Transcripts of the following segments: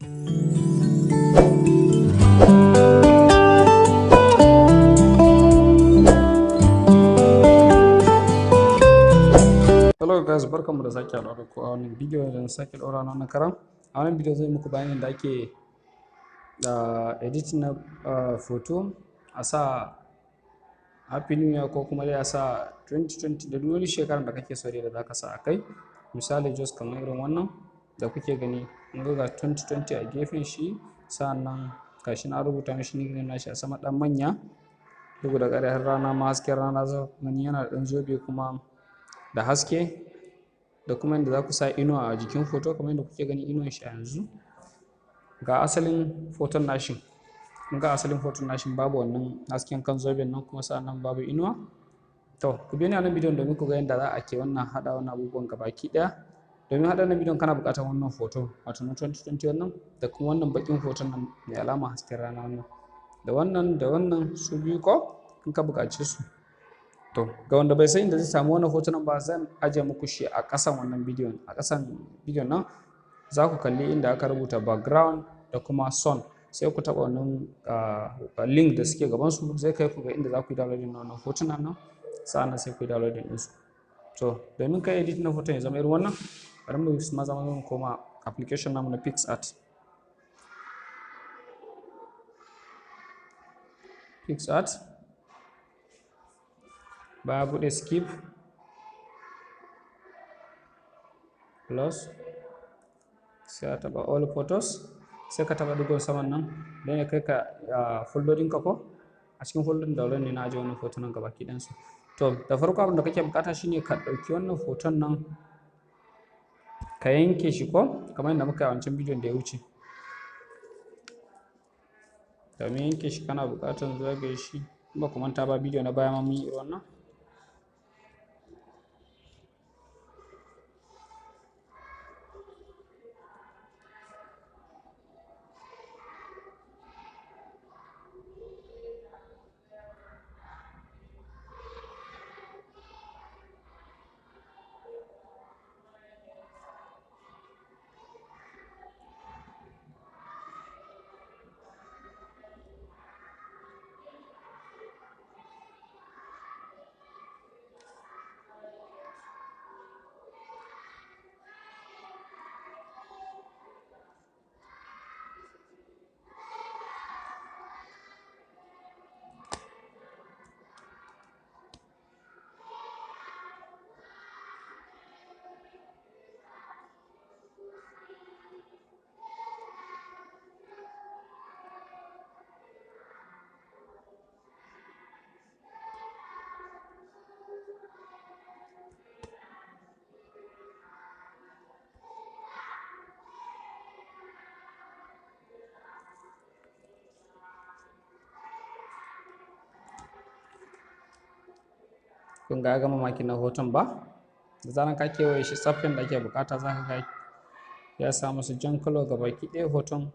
Hello guys, barkanmu da sake haɗuwa da ku a wannan bidiyo da na sake ɗora na wannan karan. A wannan bidiyo zai muku bayanin da ake edit na photo a sa happy new year ko kuma dai a sa 2020 da duk wani shekarar da kake so da zaka sa a kai. Misali just kamar irin wannan da kuke gani, kun ga 2020 a gefen shi, sa'annan gashi na rubuta mishi nickname nashi a sama ɗan manya, duk da ƙaryar rana ma hasken rana za ku gani yana da ɗan zobe kuma da haske, da kuma yadda za ku sa inuwa a jikin foto kamar yadda kuke gani inuwan shi a yanzu. Ga asalin foton nashin, kun ga asalin foton nashin babu wannan hasken kan zoben nan, kuma sa'annan babu inuwa. To ku biyo ni a nan bidiyon domin ku ga yadda za a ke wannan haɗa wannan abubuwan gabaki ɗaya. Domin haɗa wannan bidiyon kana buƙatar wannan foto wato na 2020 wannan, da kuma wannan baƙin foton nan mai alama hasken rana wannan, da wannan su biyu ko in ka buƙace su. To ga wanda bai san inda zai samu wannan hotunan ba, zan ajiye muku shi a ƙasan wannan bidiyon. A ƙasan bidiyon nan za ku kalli inda aka rubuta background da kuma sound, sai ku taɓa wannan link da suke gaban su, zai kai ku ga inda za ku yi downloading na wannan hotunan nan, sa'annan sai ku yi downloading ɗinsu. To domin kai edit na hoton ya zama irin wannan, bari mu maza mu koma application namu na PixArt. Baya buɗe skip plus, sai a taɓa all photos, sai ka taɓa digon saman nan don ya kai ka foldodin ka ko a cikin foldodin download ne na ajiye wannan hotunan gabaki ɗayansu. To da farko abin da kake buƙata shine ka ɗauki wannan hoton nan ka yanke shi ko kamar yadda muka yi a wancan bidiyon da ya wuce. Domin yanke shi kana buƙatar zagaye shi, in ba ku manta ba bidiyo na baya ma mun yi wannan. Kun ga ya gama makin na hoton ba, da zaran ka kewaye shi tsaf da ake buƙata, za ka ga ya sa masa jan kalo gabaki ɗaya hoton.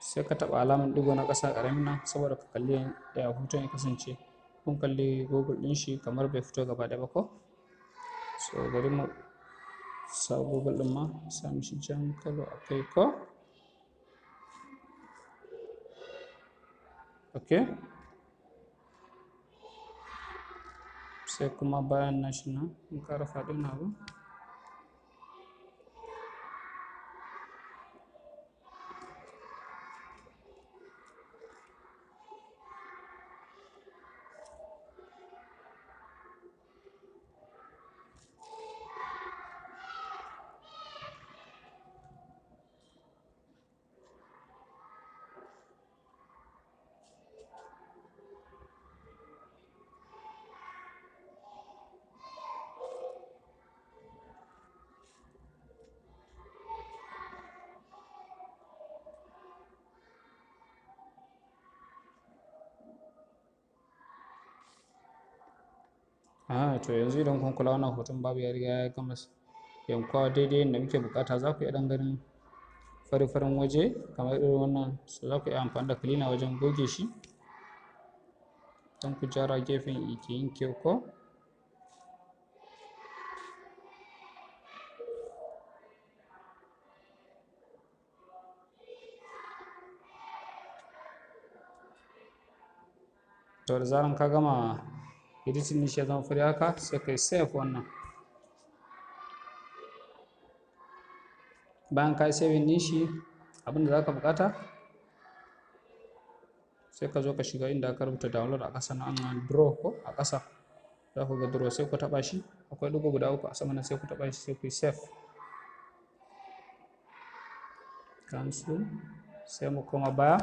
Sai ka taɓa alamar ɗigo na ƙasa ƙaramin nan saboda ka kalli ya hoton ya kasance. Kun kalli Google ɗin shi kamar bai fito gaba ɗaya ba ko, so bari mu sa Google ɗin ma sa mishi jan kalo a kai ko, okay. Sai kuma bayan nashi nan in ƙara faɗin abu, to yanzu idan kun kula wannan hoton babu ya riga ya gama yankuwa daidai yadda muke buƙata. Za ku iya ɗan ganin fari-farin waje kamar irin wannan, so za ku iya amfani da cleaner wajen goge shi don ku gyara gefen yake yin kyau ko. to da zaran ka gama editing din shi ya zama fari haka sai kai save wannan. Bayan ka yi saving din shi abinda za ka buƙata sai ka zo ka shiga inda aka rubuta download a ƙasa nan draw ko a ƙasa za ku ga draw sai ku taɓa shi akwai ɗigo guda 3 a sama nan sai ku taɓa shi sai ku yi save. Cancel sai mu koma baya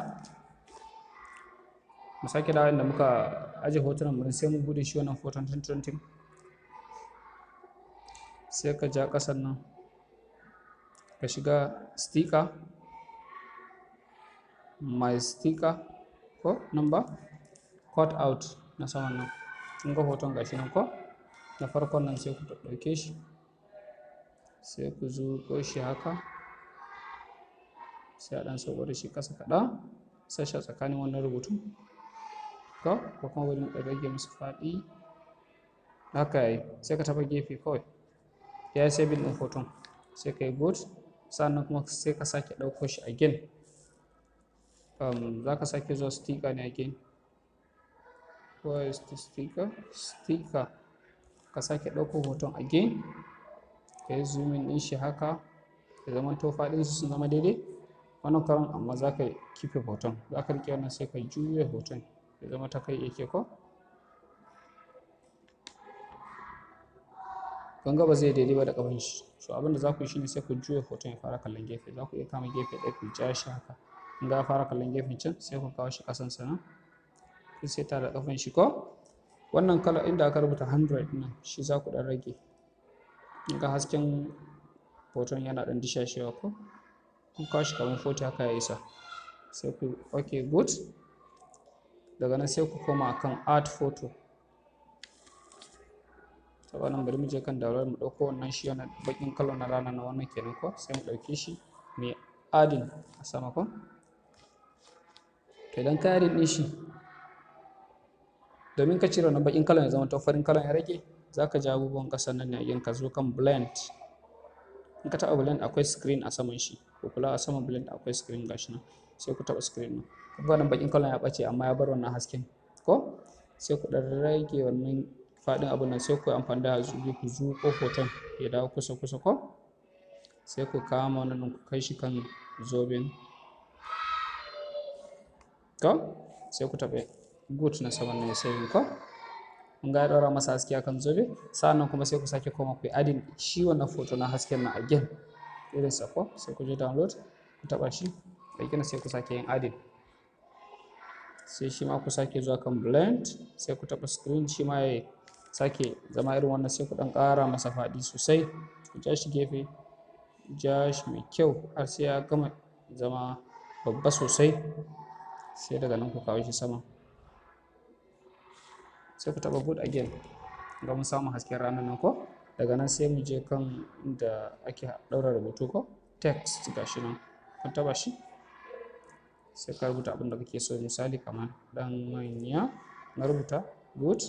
mu sake dawo inda muka aje hotunan mu sai mu bude shi wannan hoton 2020 sai ka ja ƙasan nan ka shiga sticker my sticker ko number cut out na saman nan kun ga hoton gashi nan ko na farkon nan sai ku ɗauke shi sai ku zuƙo shi haka sai a ɗan sauko da shi ƙasa kaɗan sai shi a tsakanin wannan rubutu ko kuma bari mu ɗan rage musu faɗi haka yayi sai ka taɓa gefe kawai ya yi saving ɗin hoton sai ka yi good sannan kuma sai ka sake ɗauko shi again za ka sake zuwa sticker ne again where is the sticker ka sake ɗauko hoton again ka yi zooming ɗin shi haka ya zama to faɗinsu sun zama daidai wannan karon amma za ka kife hoton za ka riƙe wannan sai ka juya hoton ya zama ta kai yake ko kun ga ba zai daidai ba da ƙafan shi so abinda za ku yi shine sai ku juya hoton ya fara kallon gefe za ku iya kama gefe ɗaya ku ja shi haka in ga fara kallon gefen can sai ku kawo shi ƙasan sa nan ku seta da ƙafan shi ko wannan kala inda aka rubuta 100 nan shi za ku ɗan rage in ga hasken hoton yana ɗan dishashewa ko kun kawo shi kamar 40 haka ya isa sai ku okay good daga nan sai ku koma kan add photo ta wannan bari mu je kan download mu ɗauko wannan shi wannan baƙin kalo na rana na wannan kenan ko sai mu ɗauke shi mai adding a sama ko to idan ka adding ɗin shi domin ka cire wannan baƙin kalon ya zama to farin kalon ya rage za ka ja abubuwan ƙasan nan ne again ka zo kan blend in ka taɓa blend akwai screen a saman shi ko kula a saman blend akwai screen gashi nan sai ku taɓa screen nan kun ga nan baƙin kalon ya ɓace amma ya bar wannan hasken ko sai ku ɗan rage wannan faɗin abun nan sai ku yi amfani da zubi ku zuƙo hoton ya dawo kusa kusa ko sai ku kama wannan ku kai shi kan zoben to sai ku taɓa good na saman nan ya saving ko kun ga ya ɗaura masa haske akan zobe sa'annan kuma sai ku sake koma ku yi adding shi wannan hoto na hasken nan again irin sa ko sai ku je download ku taɓa shi ɗauki sai ku sake yin adding sai shi ma ku sake zuwa kan blend sai ku taɓa screen shi ma ya sake zama irin wannan sai ku ɗan ƙara masa faɗi sosai ku ja shi gefe ja shi mai kyau har sai ya gama zama babba sosai sai daga nan ku kawo shi sama sai ku taɓa good again ga mun samu hasken ranar nan ko daga nan sai mu je kan inda ake ɗaura rubutu ko text gashi nan kun taɓa shi sai ka rubuta abin da kake so misali kamar ɗan manya na rubuta good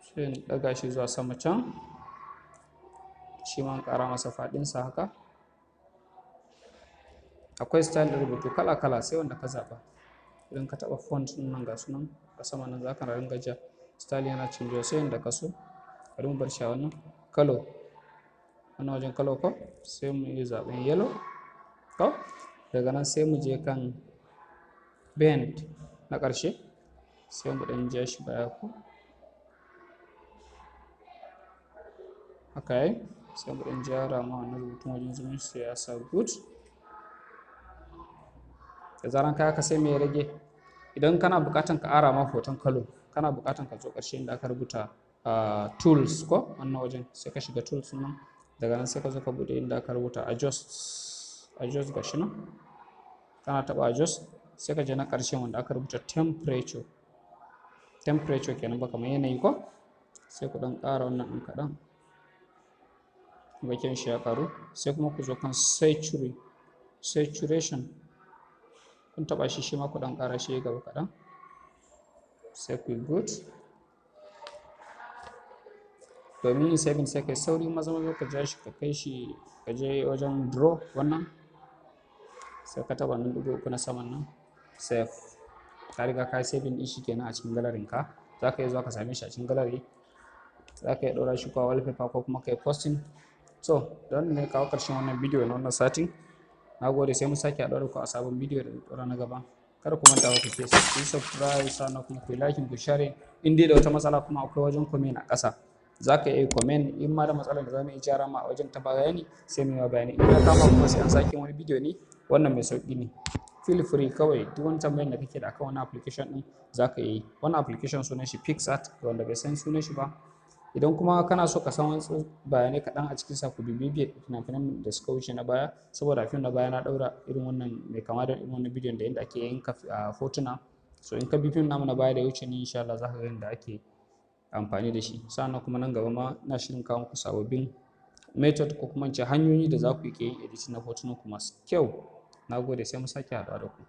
sai in ɗaga shi zuwa sama can shi ma ƙara masa faɗinsa haka akwai style da rubutu kala kala sai wanda ka zaɓa idan ka taɓa font ɗin nan ga su nan a sama nan za ka ringa ja style yana canjawa sai yanda ka so bari mu bar shi a wannan color wannan wajen color ko sai mu yi zaɓen yellow ko daga nan sai mu je kan bend na ƙarshe sai mu ɗan ja shi baya ko haka yi sai mu ɗan gyara ma wannan rubutun wajen zumun sai ya sa good da zaran ka haka sai me ya rage idan kana buƙatan ka ƙara ma hoton kalo kana buƙatan ka zo ƙarshe inda aka rubuta tools ko wannan wajen sai ka shiga tools nan daga nan sai ka zo ka buɗe inda aka rubuta adjust gashi nan kana taɓa adjust sai ka je na ƙarshen wanda aka rubuta temperature kenan ba kamar yanayi ko sai ku ɗan ƙara wannan ɗin kaɗan bakin shi ya ƙaru sai kuma ku zo kan saturation kun taɓa shi shi ma ku ɗan ƙara shi gaba kaɗan sai ku yi good domin yin saving sai kai sauri maza ka ja shi ka kai shi ka je wajen draw wannan sai ka taɓa nan ɗigo uku na saman nan save ka riga ka saving din shi kenan a cikin galerin ka. Za ka iya zuwa ka same shi a cikin gallery, za ka iya ɗora shi ko wallpaper ko kuma ka yi posting. So da wannan ne kawo ƙarshen wannan bidiyo na wannan satin. Na gode, sai mu sake haɗuwa da ku a sabon bidiyo da ɗora na gaba. Kada ku manta ku yi subscribe, sannan kuma ku yi like, ku share. In dai da wata matsala kuma akwai wajen comment a ƙasa, za ka iya comment. In ma da matsalar da za mu iya gyara ma a wajen ta bayani, sai mu yi bayani. In ya kama kuma sai an sake wani bidiyo ne, wannan mai sauƙi ne. Feel free kawai duk wani tambayar da kake da akan wani application ɗin za ka yi. Wannan application sunan shi PicsArt, ga wanda bai san sunan shi ba. Idan kuma kana so ka san wasu bayanai kaɗan a cikin sa, ku bibiye fina-finan da suka wuce na baya, saboda a fim na baya na ɗaura irin wannan mai kama da irin wannan bidiyon da yadda ake yanka hotuna. So in ka bi fim namu na baya da ya wuce ni, insha Allah za ka ga yadda ake amfani da shi. Sannan kuma nan gaba ma ina shirin kawo muku sababbin method ko kuma ce hanyoyi da za ku iya yin editing na hotunan ku masu kyau. Na gode, sai mu sake haɗuwa da ku.